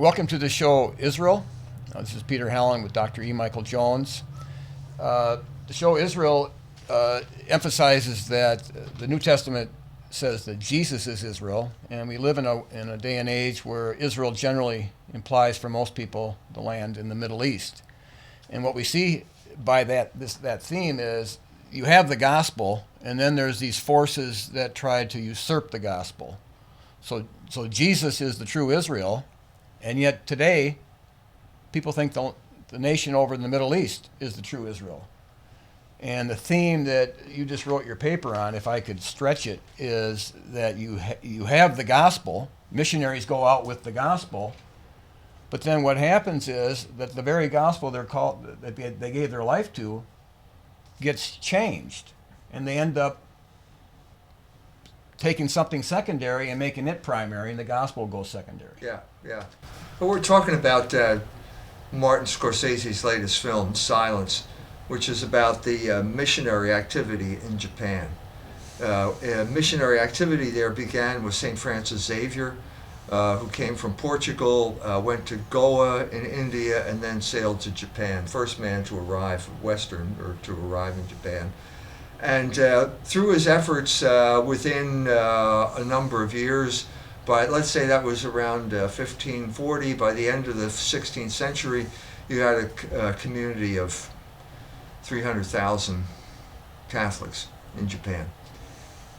Welcome to the show, Israel. This is Peter Hallen with Dr. E. Michael Jones. The show Israel emphasizes that the New Testament says that Jesus is Israel, and we live in a day and age where Israel generally implies for most people the land in the Middle East. And what we see by that theme is you have the gospel, and then there's these forces that try to usurp the gospel. So Jesus is the true Israel, and yet today people think the nation over in the Middle East is the true Israel. And the theme that you just wrote your paper on, if I could stretch it, is that you have the gospel. Missionaries go out with the gospel, but then what happens is that the very gospel that they gave their life to gets changed, and they end up taking something secondary and making it primary, and the gospel goes secondary. Yeah. Well, we're talking about Martin Scorsese's latest film, Silence, which is about the missionary activity in Japan. Missionary activity there began with St. Francis Xavier, who came from Portugal, went to Goa in India, and then sailed to Japan. First man to arrive in Japan. And through his efforts within a number of years, let's say that was around 1540, by the end of the 16th century, you had a community of 300,000 Catholics in Japan.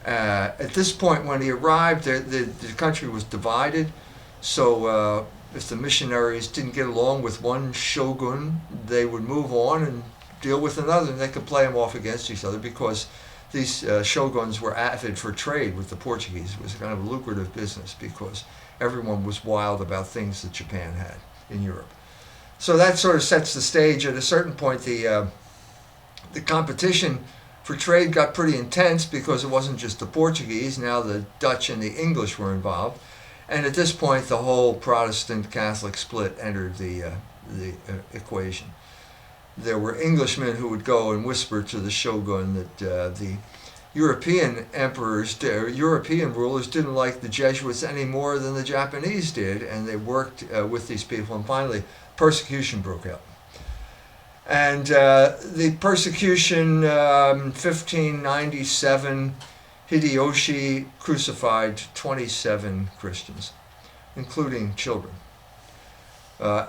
At this point, when he arrived, the country was divided. So if the missionaries didn't get along with one shogun, they would move on and deal with another, and they could play them off against each other because these shoguns were avid for trade with the Portuguese. It was kind of a lucrative business because everyone was wild about things that Japan had in Europe. So that sort of sets the stage. At a certain point, the competition for trade got pretty intense because it wasn't just the Portuguese. Now the Dutch and the English were involved. And at this point, the whole Protestant-Catholic split entered the equation. There were Englishmen who would go and whisper to the shogun that the European European rulers didn't like the Jesuits any more than the Japanese did, and they worked with these people, and finally persecution broke out. And the persecution, 1597, Hideyoshi crucified 27 Christians, including children.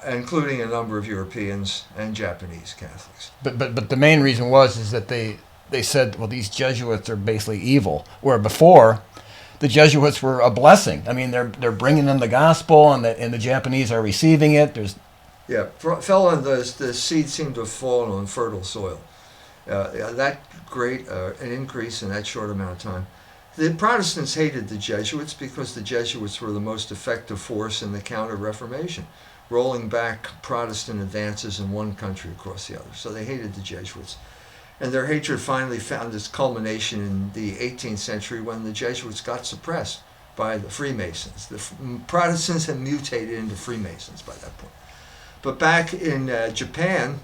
Including a number of Europeans and Japanese Catholics. But the main reason is that they said, well, these Jesuits are basically evil, where before the Jesuits were a blessing. I mean, they're bringing them the gospel, and the Japanese are receiving it. The seed seemed to have fallen on fertile soil. That great an increase in that short amount of time. The Protestants hated the Jesuits because the Jesuits were the most effective force in the Counter-Reformation, rolling back Protestant advances in one country across the other. So they hated the Jesuits. And their hatred finally found its culmination in the 18th century when the Jesuits got suppressed by the Freemasons. The Protestants had mutated into Freemasons by that point. But back in Japan,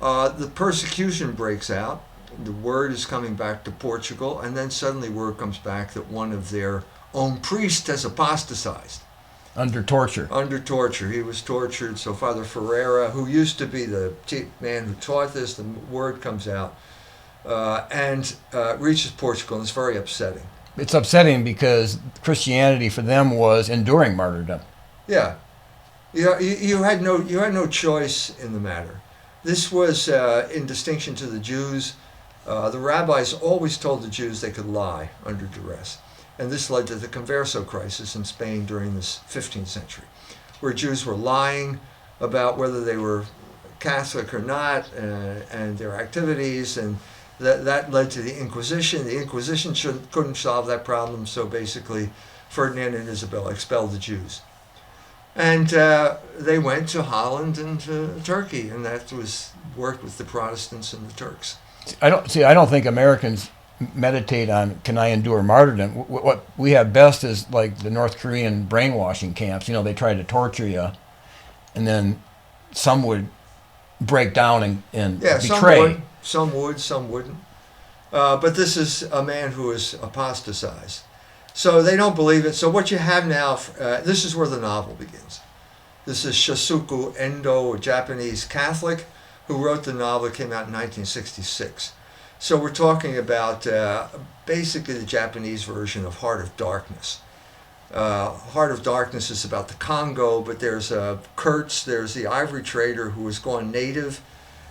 the persecution breaks out. The word is coming back to Portugal, and then suddenly word comes back that one of their own priests has apostatized. Under torture. He was tortured. So Father Ferreira, who used to be the man who taught this, the word comes out and reaches Portugal, and it's very upsetting. It's upsetting because Christianity for them was enduring martyrdom. Yeah. You had no choice in the matter. This was in distinction to the Jews. The rabbis always told the Jews they could lie under duress. And this led to the Converso crisis in Spain during the 15th century, where Jews were lying about whether they were Catholic or not, and their activities, and that led to the Inquisition. The Inquisition couldn't solve that problem, so basically Ferdinand and Isabella expelled the Jews. And they went to Holland and to Turkey, and that worked with the Protestants and the Turks. I don't think Americans meditate on, can I endure martyrdom? What we have best is like the North Korean brainwashing camps. They try to torture you, and then some would break down and betray. Some would, some wouldn't. But this is a man who is apostatized. So they don't believe it. So what you have now, this is where the novel begins. This is Shasuku Endo, a Japanese Catholic, who wrote the novel. It came out in 1966. So we're talking about basically the Japanese version of Heart of Darkness. Heart of Darkness is about the Congo, but there's Kurtz, there's the ivory trader who was gone native,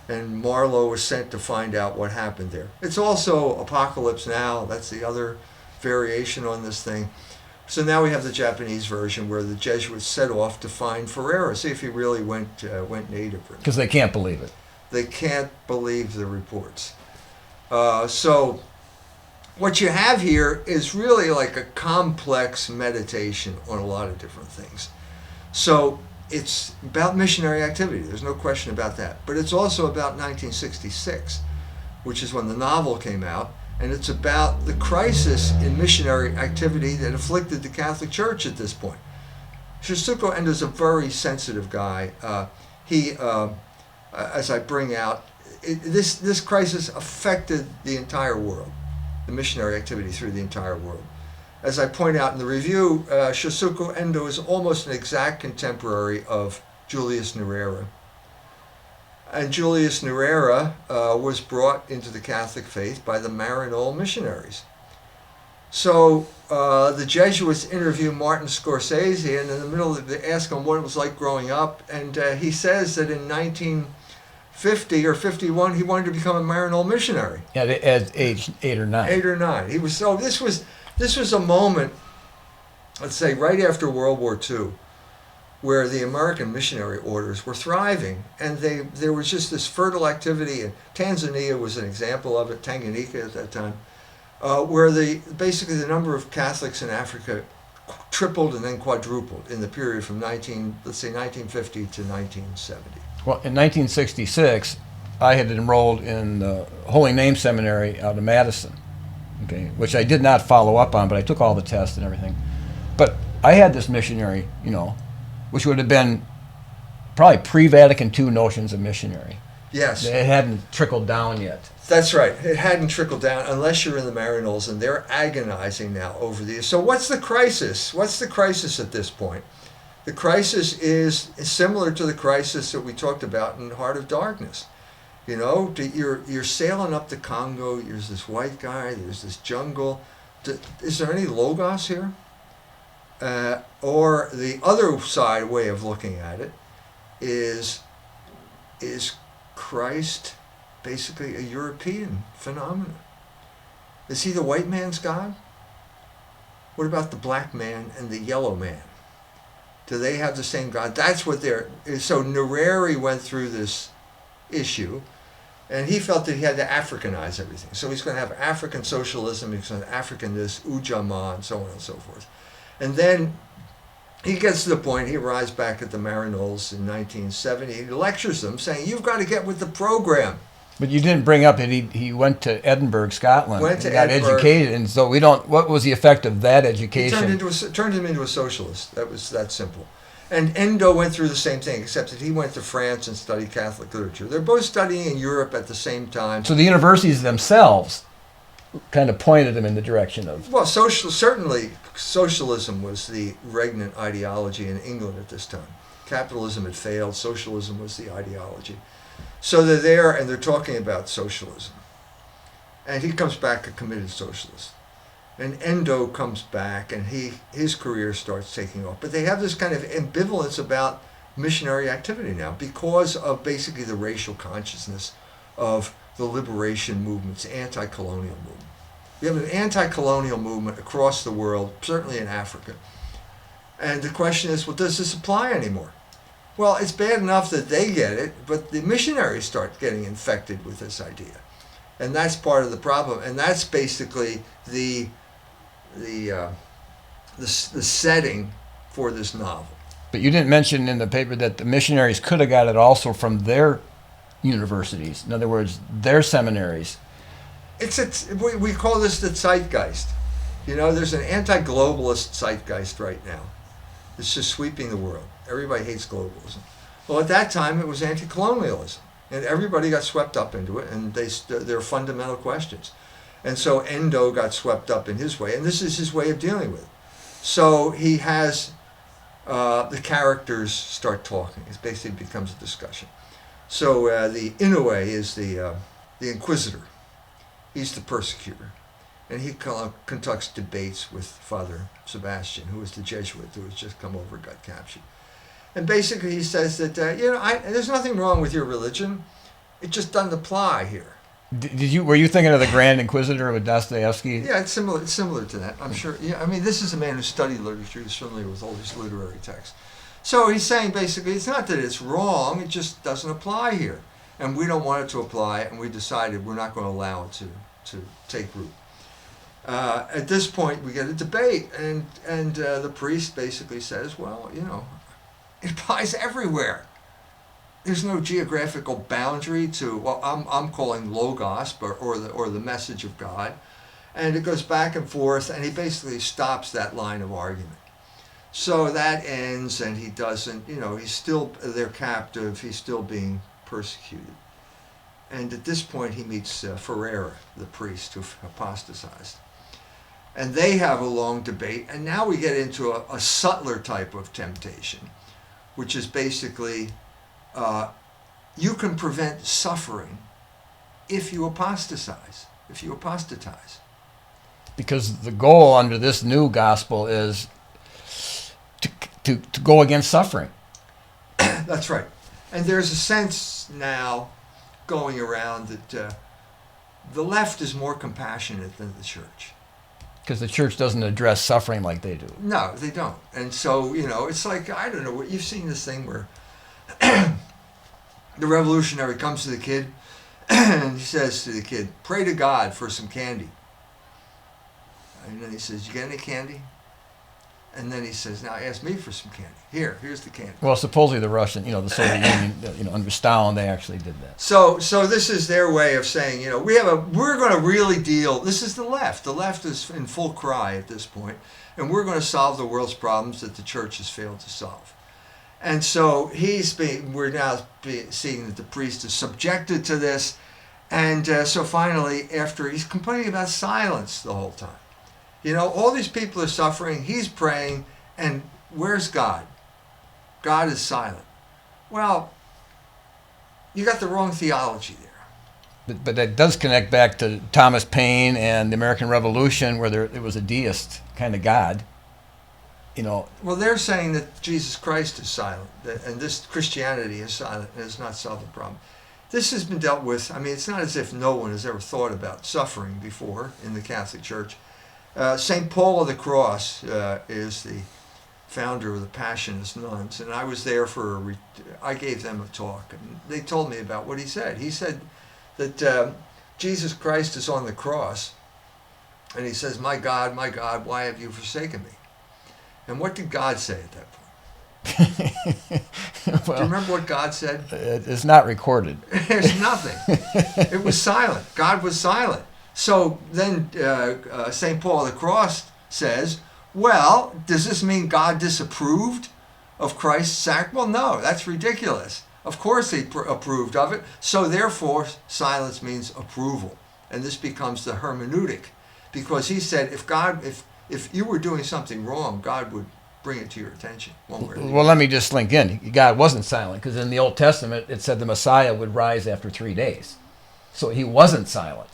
and Marlowe was sent to find out what happened there. It's also Apocalypse Now. That's the other variation on this thing. So now we have the Japanese version where the Jesuits set off to find Ferreira, see if he really went native. Because they can't believe it. They can't believe the reports. So what you have here is really like a complex meditation on a lot of different things. So it's about missionary activity. There's no question about that. But it's also about 1966, which is when the novel came out. And it's about the crisis in missionary activity that afflicted the Catholic Church at this point. Shasuku Endo is a very sensitive guy. As I bring out, this crisis affected the entire world, the missionary activity through the entire world. As I point out in the review, Shasuku Endo is almost an exact contemporary of Julius Nyerere. And Julius Nyerere was brought into the Catholic faith by the Maryknoll missionaries. So the Jesuits interview Martin Scorsese, and in the middle they ask him what it was like growing up, and he says that in 1950 or 51 he wanted to become a Maryknoll missionary. Yeah, at age 8 or 9. 8 or 9. He was so. This was a moment, let's say, right after World War II, where the American missionary orders were thriving, and there was just this fertile activity, and Tanzania was an example of it, Tanganyika at that time, where basically the number of Catholics in Africa tripled and then quadrupled in the period from 1950 to 1970. Well, in 1966, I had enrolled in the Holy Name Seminary out of Madison, okay, which I did not follow up on, but I took all the tests and everything. But I had this missionary, which would have been probably pre-Vatican II notions of missionary. Yes. It hadn't trickled down yet. That's right. It hadn't trickled down unless you're in the Maryknolls, and they're agonizing now over these. So what's the crisis? What's the crisis at this point? The crisis is similar to the crisis that we talked about in Heart of Darkness. You're sailing up the Congo. There's this white guy. There's this jungle. Is there any logos here? Or the other side way of looking at it is Christ basically a European phenomenon? Is he the white man's God? What about the black man and the yellow man? Do they have the same God? That's what so Nyerere went through this issue, and he felt that he had to Africanize everything. So he's going to have African socialism, he's going to have African this, Ujamaa, and so on and so forth. And then he gets to the point, he arrives back at the Maryknolls in 1970, he lectures them saying, you've got to get with the program. But you didn't bring up that he went to Edinburgh, Scotland, got educated, and so what was the effect of that education? He turned him into a socialist. That was that simple. And Endo went through the same thing, except that he went to France and studied Catholic literature. They're both studying in Europe at the same time. So the universities themselves kind of pointed him in the direction of... Well, certainly socialism was the regnant ideology in England at this time. Capitalism had failed. Socialism was the ideology. So they're there and they're talking about socialism. And he comes back a committed socialist. And Endo comes back and his career starts taking off. But they have this kind of ambivalence about missionary activity now because of basically the racial consciousness of the liberation movements, anti-colonial movement. You have an anti-colonial movement across the world, certainly in Africa. And the question is, well, does this apply anymore? Well, it's bad enough that they get it, but the missionaries start getting infected with this idea. And that's part of the problem. And that's basically the setting for this novel. But you didn't mention in the paper that the missionaries could have got it also from their universities. In other words, their seminaries. We call this the Zeitgeist. There's an anti-globalist zeitgeist right now. It's just sweeping the world. Everybody hates globalism. Well, at that time, it was anti-colonialism. And everybody got swept up into it, and there are fundamental questions. And so Endo got swept up in his way, and this is his way of dealing with it. So he has the characters start talking. It basically becomes a discussion. So the Inoue is the inquisitor. He's the persecutor. And he conducts debates with Father Sebastian, who was the Jesuit who has just come over and got captured. And basically he says that, there's nothing wrong with your religion. It just doesn't apply here. Were you thinking of the Grand Inquisitor with Dostoevsky? Yeah, it's similar to that, I'm sure. Yeah, I mean, this is a man who studied literature, who's familiar with all these literary texts. So he's saying basically, it's not that it's wrong, it just doesn't apply here. And we don't want it to apply, and we decided we're not going to allow it to take root. At this point, we get a debate, and the priest basically says, well, it applies everywhere. There's no geographical boundary to what I'm calling logos, or the message of God, and it goes back and forth, and he basically stops that line of argument. So that ends, and he doesn't, he's still their captive. He's still being persecuted, and at this point he meets Ferreira, the priest who apostatized, and they have a long debate. And now we get into a subtler type of temptation, which is basically. You can prevent suffering if you apostatize. Because the goal under this new gospel is to go against suffering. That's right. And there's a sense now going around that the left is more compassionate than the church. Because the church doesn't address suffering like they do. No, they don't. And so, it's like, I don't know, you've seen this thing where the revolutionary comes to the kid and he says to the kid, pray to God for some candy. And then he says, you get any candy? And then he says, now ask me for some candy. Here's the candy. Well, supposedly the Russian, the Soviet Union, under Stalin, they actually did that. So this is their way of saying, we're going to really deal. This is the left. The left is in full cry at this point, and we're going to solve the world's problems that the church has failed to solve. And so we're now seeing that the priest is subjected to this. And so finally, after he's complaining about silence the whole time. All these people are suffering, he's praying, and where's God? God is silent. Well, you got the wrong theology there. But that does connect back to Thomas Paine and the American Revolution, where it was a deist kind of God. Well, they're saying that Jesus Christ is silent, and this Christianity is silent and has not solved the problem. This has been dealt with. I mean, it's not as if no one has ever thought about suffering before in the Catholic Church. St. Paul of the Cross is the founder of the Passionist nuns, and I was there I gave them a talk, and they told me about what he said. He said that Jesus Christ is on the cross, and he says, my God, why have you forsaken me? And what did God say at that point? Well, do you remember what God said? It's not recorded. There's nothing. It was silent. God was silent. So then St. Paul of the Cross says, well, does this mean God disapproved of Christ's sacrifice? Well, no, that's ridiculous. Of course he approved of it. So therefore, silence means approval. And this becomes the hermeneutic. Because he said, if you were doing something wrong, God would bring it to your attention. Well, let me just link in. God wasn't silent, because in the Old Testament, it said the Messiah would rise after 3 days. So he wasn't silent.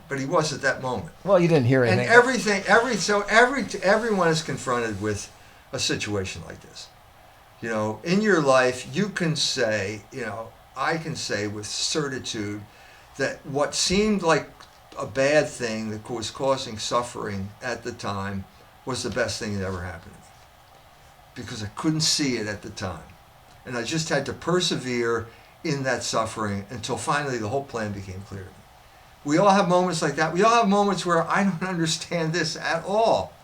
But he was at that moment. Well, you didn't hear anything. And everyone is confronted with a situation like this. In your life, you can say, I can say with certitude that what seemed like a bad thing that was causing suffering at the time was the best thing that ever happened to me. Because I couldn't see it at the time. And I just had to persevere in that suffering until finally the whole plan became clear to me. We all have moments like that. We all have moments where I don't understand this at all,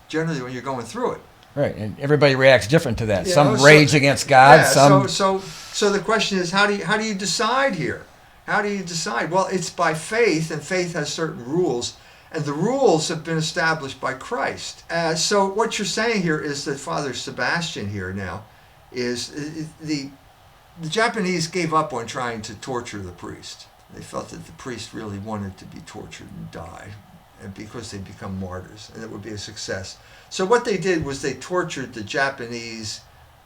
generally when you're going through it. Right, and everybody reacts different to that. Some rage against God. Yeah, so the question is, how do you decide here? How do you decide? Well, it's by faith, and faith has certain rules, and the rules have been established by Christ. So what you're saying here is that Father Sebastian here now is the Japanese gave up on trying to torture the priest. They felt that the priest really wanted to be tortured and die and because they become martyrs, and it would be a success. So what they did was they tortured the Japanese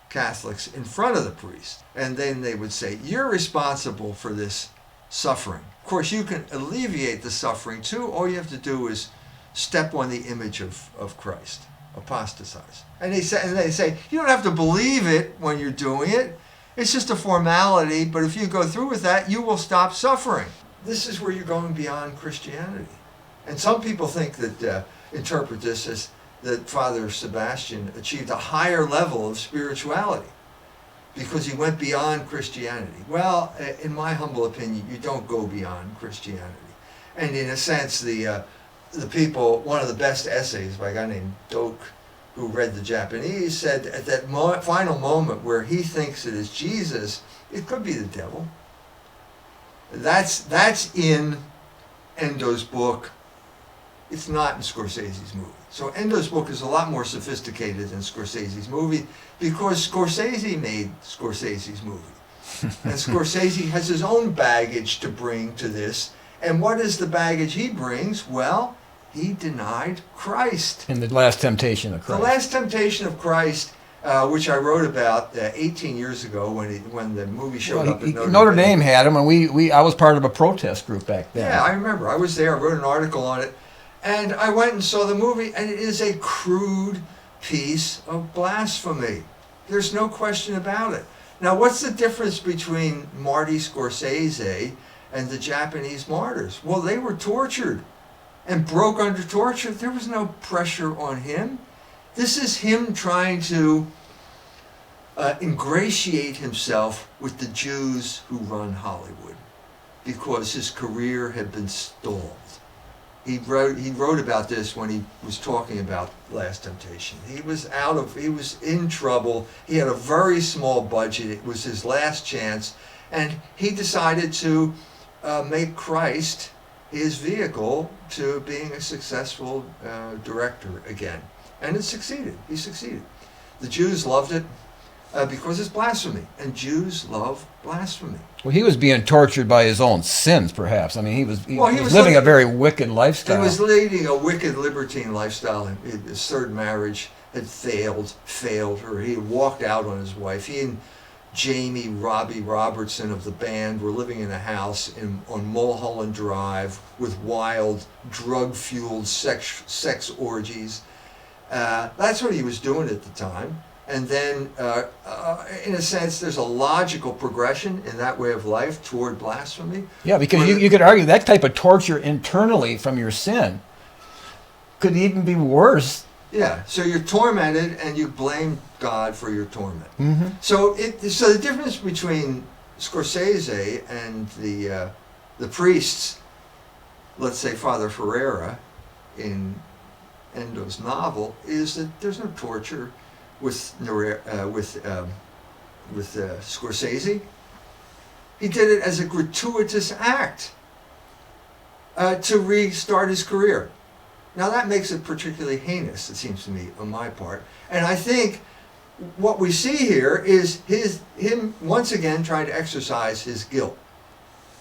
Catholics in front of the priest, and then they would say, "You're responsible for this suffering. Of course, you can alleviate the suffering too. All you have to do is step on the image of Christ, apostatize." And they say, "You don't have to believe it when you're doing it. It's just a formality, but if you go through with that, you will stop suffering." This is where you're going beyond Christianity. And some people think that, interpret this as that Father Sebastian achieved a higher level of spirituality because he went beyond Christianity. Well, in my humble opinion, you don't go beyond Christianity. And in a sense, the people, one of the best essays by a guy named Doak, who read the Japanese, said at that final moment where he thinks it is Jesus, it could be the devil. That's in Endo's book. It's not in Scorsese's movie. So Endo's book is a lot more sophisticated than Scorsese's movie because Scorsese made Scorsese's movie. And Scorsese has his own baggage to bring to this. And what is the baggage he brings? Well, he denied Christ. In The Last Temptation of Christ. The Last Temptation of Christ, which I wrote about 18 years ago when the movie showed up at Notre Dame had him, and I was part of a protest group back then. Yeah, I remember. I was there. I wrote an article on it. And I went and saw the movie, and it is a crude piece of blasphemy. There's no question about it. Now, what's the difference between Marty Scorsese and the Japanese martyrs? Well, they were tortured and broke under torture. There was no pressure on him. This is him trying to ingratiate himself with the Jews who run Hollywood because his career had been stalled. He wrote about this when he was talking about Last Temptation. He was in trouble. He had a very small budget. It was his last chance. And he decided to make Christ his vehicle to being a successful director again. And it succeeded. He succeeded. The Jews loved it because it's blasphemy. And Jews love blasphemy. Well, he was being tortured by his own sins, perhaps. I mean, he was living a very wicked lifestyle. He was leading a wicked libertine lifestyle. His third marriage had failed, or he had walked out on his wife. He and Robbie Robertson of the band were living in a house on Mulholland Drive with wild, drug-fueled sex orgies. That's what he was doing at the time. And then, in a sense, there's a logical progression in that way of life toward blasphemy. Yeah, because you could argue that type of torture internally from your sin could even be worse. Yeah, so you're tormented and you blame God for your torment. Mm-hmm. So the difference between Scorsese and the priests, let's say Father Ferreira in Endo's novel, is that there's no torture with Scorsese. He did it as a gratuitous act to restart his career. Now that makes it particularly heinous, it seems to me, on my part. And I think what we see here is him once again trying to exercise his guilt.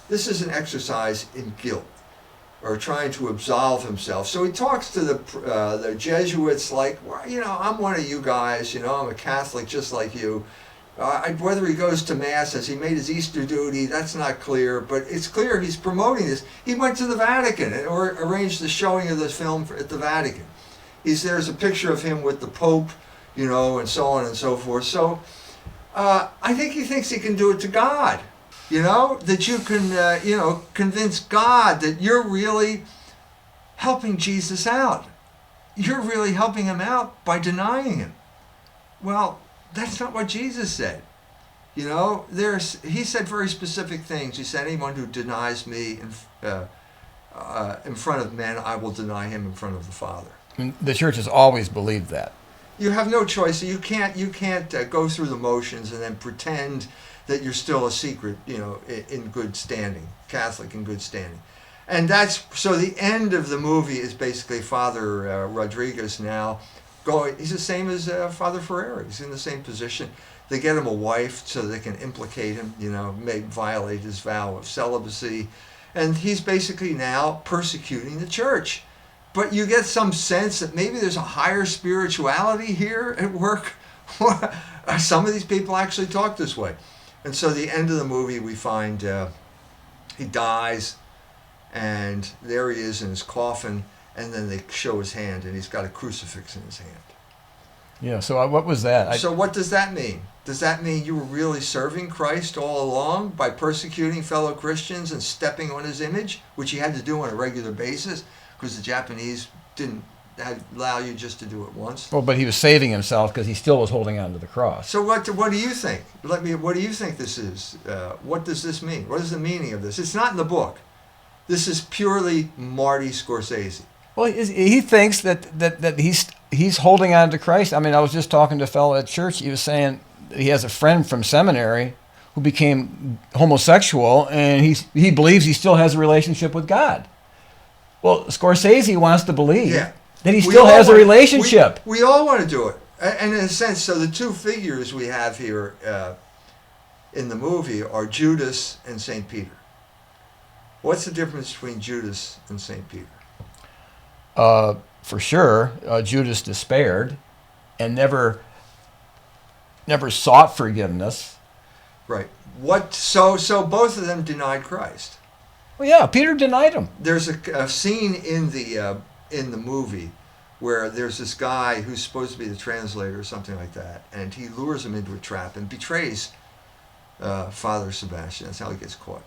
This is an exercise in guilt, or trying to absolve himself. So he talks to the Jesuits like, well, I'm one of you guys, I'm a Catholic just like you. Whether he goes to Mass, has he made his Easter duty, that's not clear, but it's clear he's promoting this. He went to the Vatican or arranged the showing of the film at the Vatican. There's a picture of him with the Pope, and so on and so forth. So I think he thinks he can do it to God. That you can, convince God that you're really helping Jesus out. You're really helping him out by denying him. Well, that's not what Jesus said. He said very specific things. He said, anyone who denies me in front of men, I will deny him in front of the Father. And the church has always believed that. You have no choice. You can't go through the motions and then pretend that you're still a secret, in good standing, Catholic in good standing. And so the end of the movie is basically Father Rodriguez now going, he's the same as Father Ferreira. He's in the same position. They get him a wife so they can implicate him, violate his vow of celibacy. And he's basically now persecuting the church. but you get some sense that maybe there's a higher spirituality here at work. Some of these people actually talk this way. And so the end of the movie, we find he dies, and there he is in his coffin, and then they show his hand, and he's got a crucifix in his hand. Yeah, so what was that? So what does that mean? Does that mean you were really serving Christ all along by persecuting fellow Christians and stepping on his image, which he had to do on a regular basis, because the Japanese didn't allow you just to do it once? Well, but he was saving himself because he still was holding on to the cross. So what do you think? What do you think this is? What does this mean? What is the meaning of this? It's not in the book. This is purely Marty Scorsese. Well, he thinks that he's holding on to Christ. I mean, I was just talking to a fellow at church. He was saying he has a friend from seminary who became homosexual, and he believes he still has a relationship with God. Well, Scorsese wants to believe that he still has a relationship. We all want to do it. And in a sense, so the two figures we have here in the movie are Judas and St. Peter. What's the difference between Judas and St. Peter? For sure, Judas despaired and never sought forgiveness. Right. So both of them denied Christ. Well, yeah, Peter denied him. There's a scene in the movie where there's this guy who's supposed to be the translator or something like that, and he lures him into a trap and betrays Father Sebastian. That's how he gets caught.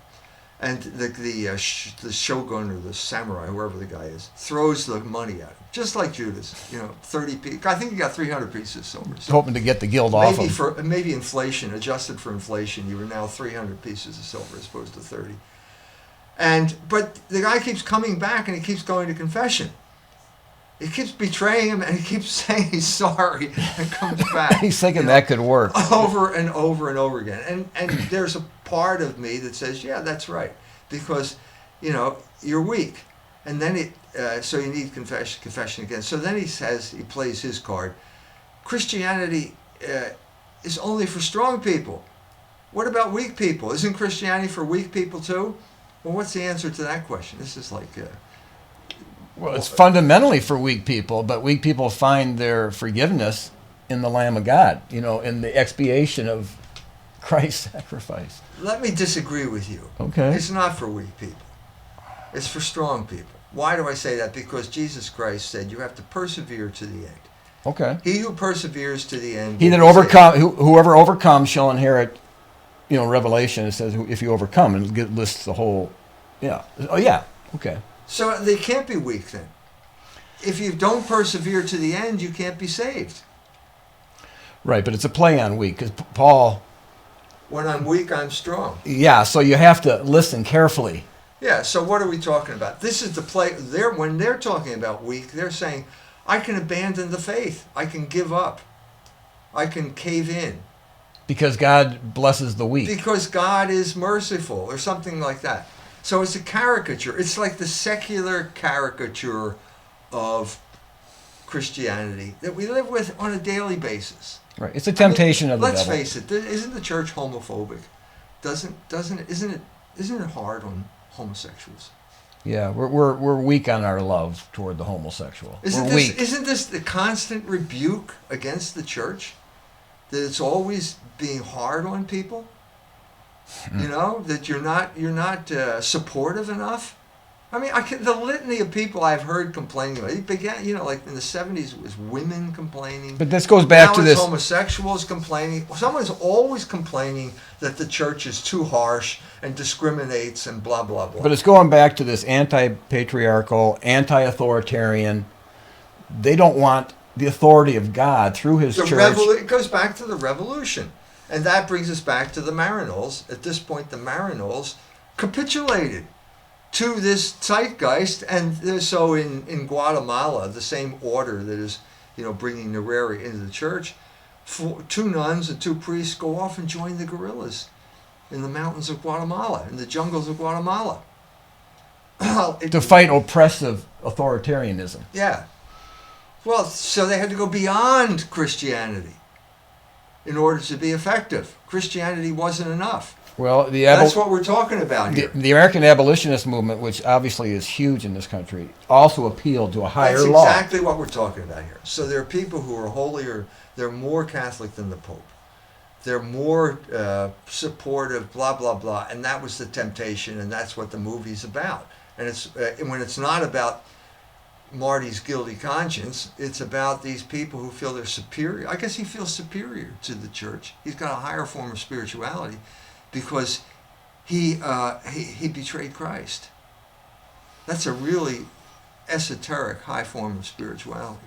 And the shogun or the samurai, whoever the guy is, throws the money at him, just like Judas. 30 pieces. I think he got 300 pieces of silver. So hoping to get the guild off him. Maybe inflation, adjusted for inflation, you were now 300 pieces of silver as opposed to 30. But the guy keeps coming back, and he keeps going to confession. He keeps betraying him, and he keeps saying he's sorry and comes back. He's thinking that could work. Over and over and over again. And there's a part of me that says, yeah, that's right. Because, you're weak. And then so you need confession again. So then he plays his card. Christianity is only for strong people. What about weak people? Isn't Christianity for weak people too? Well, what's the answer to that question? This is like... Well, it's fundamentally for weak people, but weak people find their forgiveness in the Lamb of God, in the expiation of Christ's sacrifice. Let me disagree with you. Okay. It's not for weak people. It's for strong people. Why do I say that? Because Jesus Christ said you have to persevere to the end. Okay. He who perseveres to the end. Whoever overcomes shall inherit. Revelation, it says if you overcome, and it lists the whole. Yeah. Oh yeah. Okay. So they can't be weak then. If you don't persevere to the end, you can't be saved. Right, but it's a play on weak, because Paul... When I'm weak, I'm strong. Yeah, so you have to listen carefully. Yeah, so what are we talking about? This is the play... When they're talking about weak, they're saying, I can abandon the faith. I can give up. I can cave in. Because God blesses the weak. Because God is merciful, or something like that. So it's a caricature. It's like the secular caricature of Christianity that we live with on a daily basis. Right. It's a temptation of the devil. Let's face it. Isn't the church homophobic? Isn't it hard on homosexuals? Yeah, we're weak on our love toward the homosexual. We're weak. Isn't this the constant rebuke against the church? That it's always being hard on people? That you're not supportive enough. I mean, the litany of people I've heard complaining about. It began, like in the 70s, it was women complaining. But this goes back now to it's this. homosexuals complaining. Someone's always complaining that the church is too harsh and discriminates and blah blah blah. But it's going back to this anti-patriarchal, anti-authoritarian. They don't want the authority of God through His church. It goes back to the revolution. And that brings us back to the Maryknols. At this point, the Maryknols capitulated to this Zeitgeist. And so in Guatemala, the same order that is, bringing Nyerere into the church, 2 nuns and 2 priests go off and join the guerrillas in the mountains of Guatemala, in the jungles of Guatemala. To fight oppressive authoritarianism. Yeah. Well, so they had to go beyond Christianity in order to be effective. Christianity wasn't enough. Well, That's what we're talking about here. the American abolitionist movement, which obviously is huge in this country, also appealed to a higher That's law. exactly what we're talking about here. So there are people who are holier, they're more Catholic than the Pope. They're more supportive, blah, blah, blah. And that was the temptation, and that's what the movie's about. And it's when it's not about Marty's guilty conscience, it's about these people who feel they're superior. I guess he feels superior to the church. He's got a higher form of spirituality because he betrayed Christ. That's a really esoteric, high form of spirituality.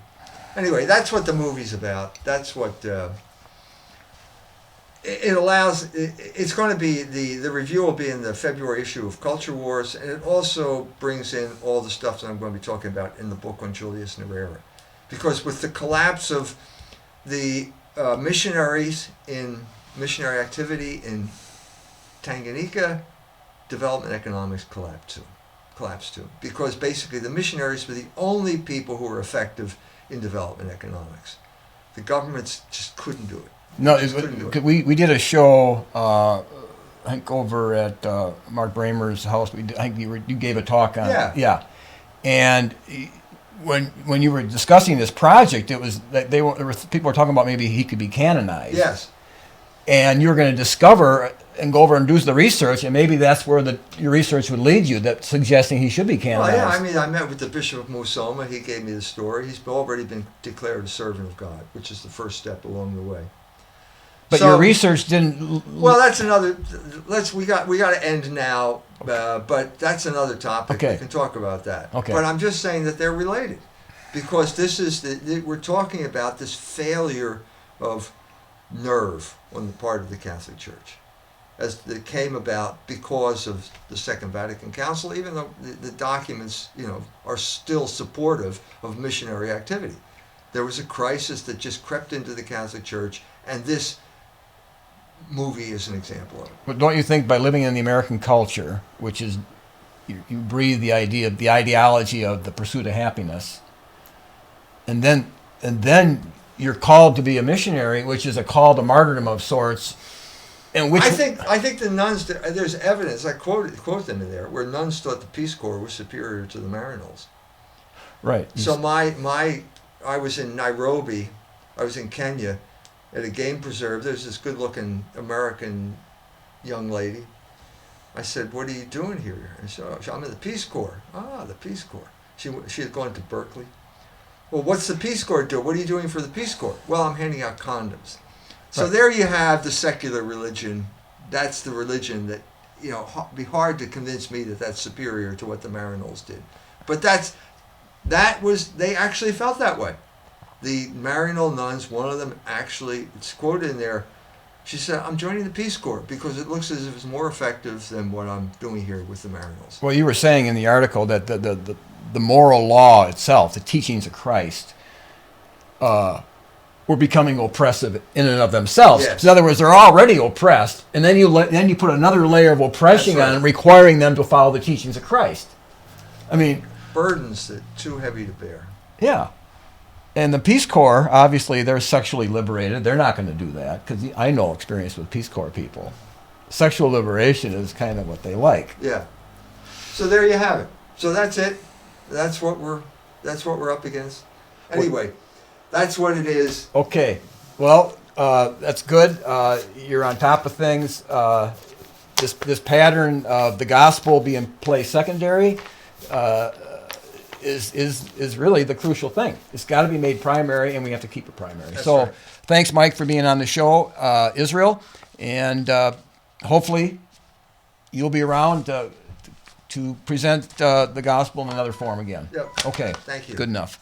Anyway, that's what the movie's about. That's what it allows. It's going to be the review will be in the February issue of Culture Wars, and it also brings in all the stuff that I'm going to be talking about in the book on Julius Nerera, because with the collapse of the missionaries in missionary activity in Tanganyika, development economics collapsed too, because basically the missionaries were the only people who were effective in development economics. The governments just couldn't do it. No, we did a show, I think over at Mark Bramer's house. I think you gave a talk on it. Yeah. And when you were discussing this project, it was that people were talking about maybe he could be canonized. Yes. And you were going to discover and go over and do the research, and maybe that's where your research would lead you, that suggesting he should be canonized. Well, yeah, I mean, I met with the Bishop of Musoma. He gave me the story. He's already been declared a servant of God, which is the first step along the way. But your research didn't. Well, that's another. We got to end now. But that's another topic. Okay. We can talk about that. Okay. But I'm just saying that they're related, because this is we're talking about this failure of nerve on the part of the Catholic Church, as it came about because of the Second Vatican Council. Even though the documents, are still supportive of missionary activity, there was a crisis that just crept into the Catholic Church, and this movie is an example of it. But don't you think by living in the American culture, which is you breathe the ideology of the pursuit of happiness, and then you're called to be a missionary, which is a call to martyrdom of sorts, and which I think the nuns, there's evidence, I quote them in there, where nuns thought the Peace Corps was superior to the Maryknolls. Right. So I was in Nairobi, I was in Kenya, at a game preserve. There's this good-looking American young lady. I said, "What are you doing here?" And she said, "I'm in the Peace Corps." Ah, the Peace Corps. She had gone to Berkeley. Well, what's the Peace Corps do? What are you doing for the Peace Corps? Well, I'm handing out condoms. So Right. There you have the secular religion. That's the religion that, it'd be hard to convince me that that's superior to what the Maryknolls did. But they actually felt that way. The Maryknoll nuns, one of them actually, it's quoted in there, she said, "I'm joining the Peace Corps because it looks as if it's more effective than what I'm doing here with the Maryknolls." Well, you were saying in the article that the moral law itself, the teachings of Christ, were becoming oppressive in and of themselves. Yes. So in other words, they're already oppressed, and then you put another layer of oppression That's on right. them, requiring them to follow the teachings of Christ. I mean, Burdens that are too heavy to bear. yeah. And the Peace Corps, obviously, they're sexually liberated. They're not going to do that, because I know experience with Peace Corps people. Sexual liberation is kind of what they like. Yeah. So there you have it. So that's it. That's what we're up against. Anyway, that's what it is. Okay. Well, that's good. You're on top of things. This pattern of the gospel being placed secondary is really the crucial thing. It's got to be made primary, and we have to keep it primary. That's So right. thanks, Mike, for being on the show, Israel, and hopefully you'll be around to present the gospel in another form again. Yep. Okay. Thank you. Good enough.